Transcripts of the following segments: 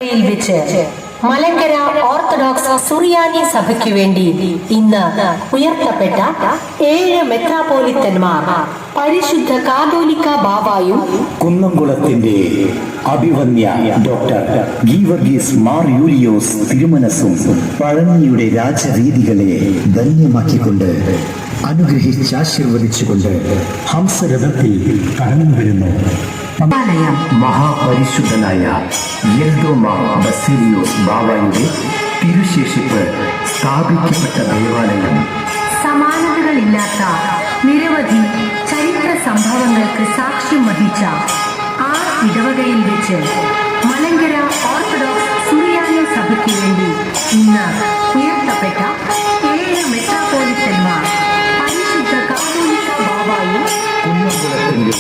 വെച്ച് മലങ്കര ഓർത്തഡോക്സ് സുറിയാനി സഭയ്ക്കു വേണ്ടി ഇന്ന് ഉയർത്തപ്പെട്ട 7 മെത്രാപ്പോലിത്തന്മാർ പരിശുദ്ധ കാതോലിക്ക ബാവായും കുന്നംകുളത്തിന്റെ അഭിവന്യ ഡോക്ടർ ഗീവർഗീസ് മാർ യൂലിയോസ് തിരുമനസും പഴനിയുടെ രാജരീതികളെ ധന്യമാക്കിക്കൊണ്ട് അനുഗ്രഹിച്ചാശീർവദിച്ചുകൊണ്ട് ഹംസരഥത്തിൽ കടന്നു വരുന്നു. മഹാപരിശുദ്ധനായ യെൽദോമാർ ബസേലിയോസ് ബാവായുടെ തിരുശേഷിപ്പ് സ്ഥാപിക്കപ്പെട്ട ദേവാലയം സമാനതകളില്ലാത്ത നിരവധി ചരിത്ര സംഭവങ്ങൾക്ക് സാക്ഷ്യം വഹിച്ച ആ ഇടവകയിൽ വെച്ച് മലങ്കര ഓർത്തഡോക്സ് സുറിയാനി സഭയ്ക്ക് വേണ്ടി ഇന്ന് ഉയർത്തപ്പെട്ട 7 മെത്രാപ്പോലിത്തന്മാർ പരിശുദ്ധ കാതോലിക്ക ബാവായും കുന്നംകുളത്തിന്റെ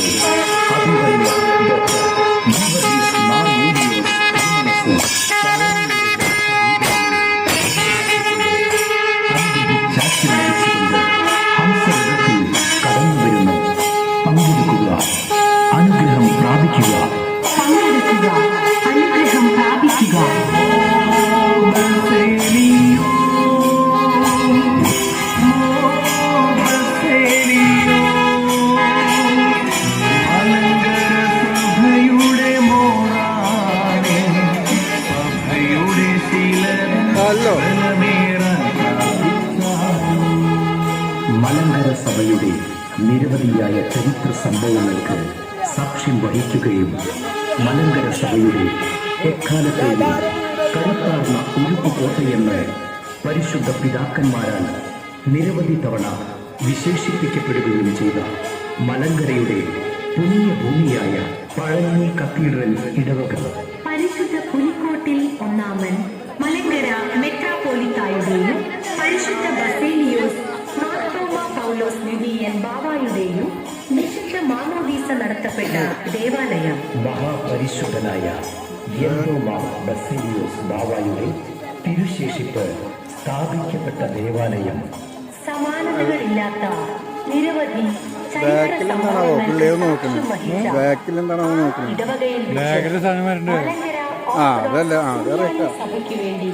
അഭിവന്യ ഡോക്ടർ ഗീവർഗീസ് മാർ യൂലിയോസ് തിരുമനസും ഹംസരഥത്തിൽ കടന്നു വരുന്നു. പങ്കെടുക്കുക, അനുഗ്രഹം പ്രാപിക്കുക. അനുഗ്രഹം പ്രാപിക്കുക. മലങ്കര സഭയുടെ നിരവധിയായ ചരിത്ര സംഭവങ്ങൾക്ക് സാക്ഷ്യം വഹിക്കുകയും മലങ്കര സഭയുടെ എക്കാലത്തെയും കരുത്താർന്ന ഉരുക്കുകോട്ടയെന്ന് പരിശുദ്ധ പിതാക്കന്മാരാൽ നിരവധി തവണ വിശേഷിപ്പിക്കപ്പെടുകയും ചെയ്ത മലങ്കരയുടെ പുണ്യഭൂമിയായ പഴനി കത്തീഡ്രൽ ഇടവക പരിശുദ്ധ പുലിക്കോട്ടിൽ ഒന്നാമൻ മലങ്കര മെത്രാപ്പോലിത്തായുടെയും പരിശുദ്ധ ബസേലിയോസ് മാർത്തോമാ പൗലോസ് ദ്വിതീയൻ ബാവായുടെയും വിശുദ്ധ മാമോദീസ നടത്തപ്പെട്ട ദേവാലയം മഹാപരിശുദ്ധനായ യെൽദോമാർ ബസേലിയോസ് ബാവായുടെ തിരുശേഷിപ്പ് സ്ഥാപിക്കപ്പെട്ട ദേവാലയം സമാനതകളില്ലാത്ത നിരവധി സഭയ്ക്ക് വേണ്ടി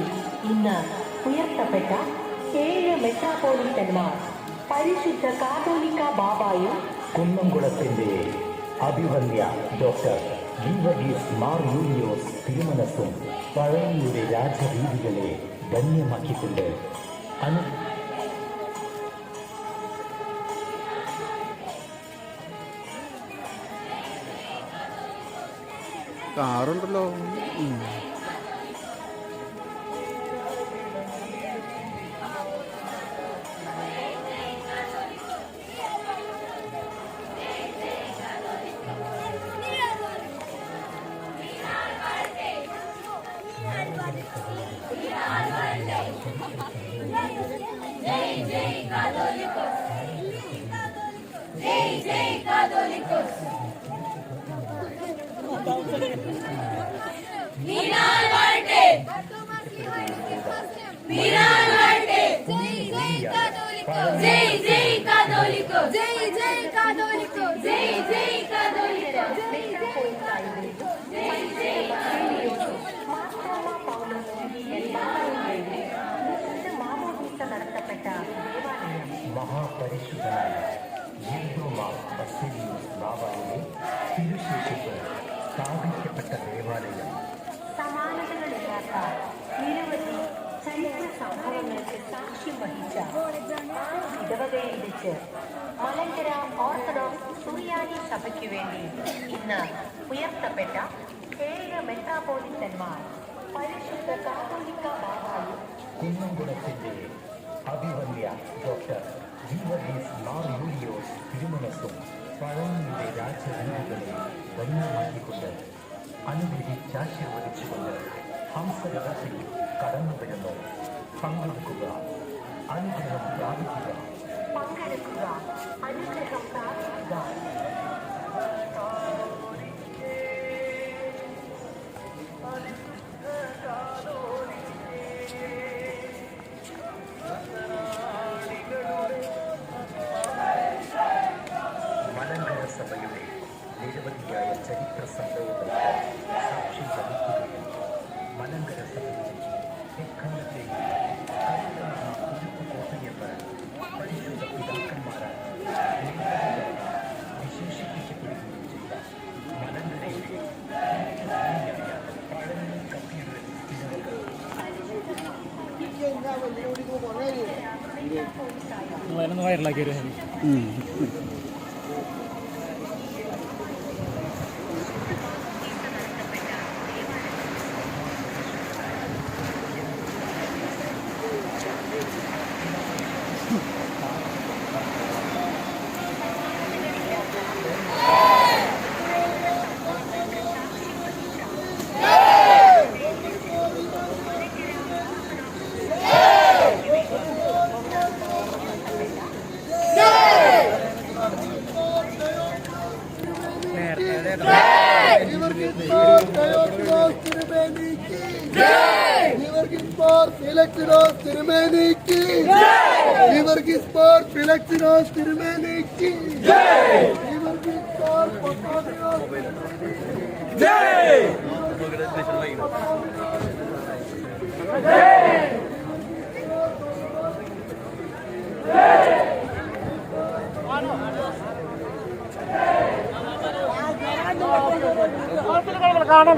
ഇന്ന് ഉയർത്തപ്പെട്ട 7 മെത്രാപ്പോലിത്തന്മാർ പരിശുദ്ധ കാതോലിക്ക ബാവായും കുന്നംകുളത്തിന്റെ അഭിവന്യ ഡോക്ടർ ഗീവർഗീസ് മാർ യൂലിയോസ് തിരുമനസും പഴനിയുടെ രാജരീതികളെ ധന്യമാക്കിക്കൊണ്ട് കാറുണ്ടല്ലോ. നടത്തപ്പെട്ട ദേവാലയം മഹാപരിശുദ്ധനായ യെൽദോമാർ ബസേലിയോസ് ബാവായുടെ തിരുശേഷിപ്പ് സ്ഥാപിക്കപ്പെട്ട ദേവാലയം സമാനതകളില്ലാത്ത നിരവധി ചരിത്ര സംഭവങ്ങൾക്ക് സാക്ഷ്യം വഹിച്ച ആ ഇടവകയിൽ വെച്ച് മലങ്കര ഓർത്തഡോക്സ് സുറിയാനി സഭയ്ക്കു വേണ്ടി ഇന്ന് ഉയർത്തപ്പെട്ട 7 മെത്രാപ്പോലിത്തന്മാർ പരിശുദ്ധ കാതോലിക്ക ബാവായും കുന്നംകുളത്തിന്റെ അഭിവന്യ ഡോക്ടർ ഗീവർഗീസ് മാർ യൂലിയോസ് തിരുമനസും പഴനിയുടെ രാജരീതികളെ ധന്യമാക്കിക്കൊണ്ട് അനുഗ്രഹിച്ചാശീർവദിച്ചുകൊണ്ട് ഹംസരഥത്തിൽ കടന്നു വരുന്നു. പങ്കെടുക്കുക, അനുഗ്രഹം പ്രാപിക്കുക. അനുഗ്രഹം പ്രാപിക്കുക. മലങ്കര സഭയുടെ നിരവധിയായ ചരിത്ര സംഭവങ്ങൾക്ക് സാക്ഷ്യം വഹിക്കുകയും അതിനൊന്ന് വൈറലാക്കി വരും.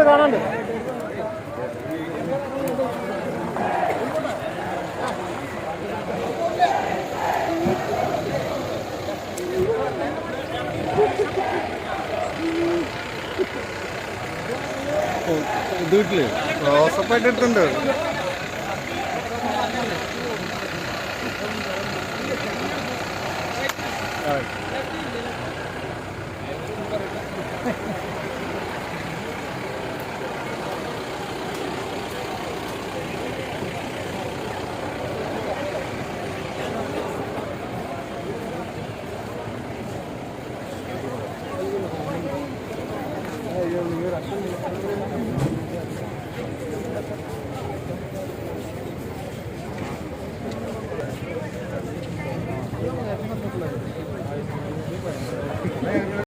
കാണാണ്ട് ഇത് വീട്ടില് റോസപ്പായിട്ട് ഇട്ടുണ്ട്.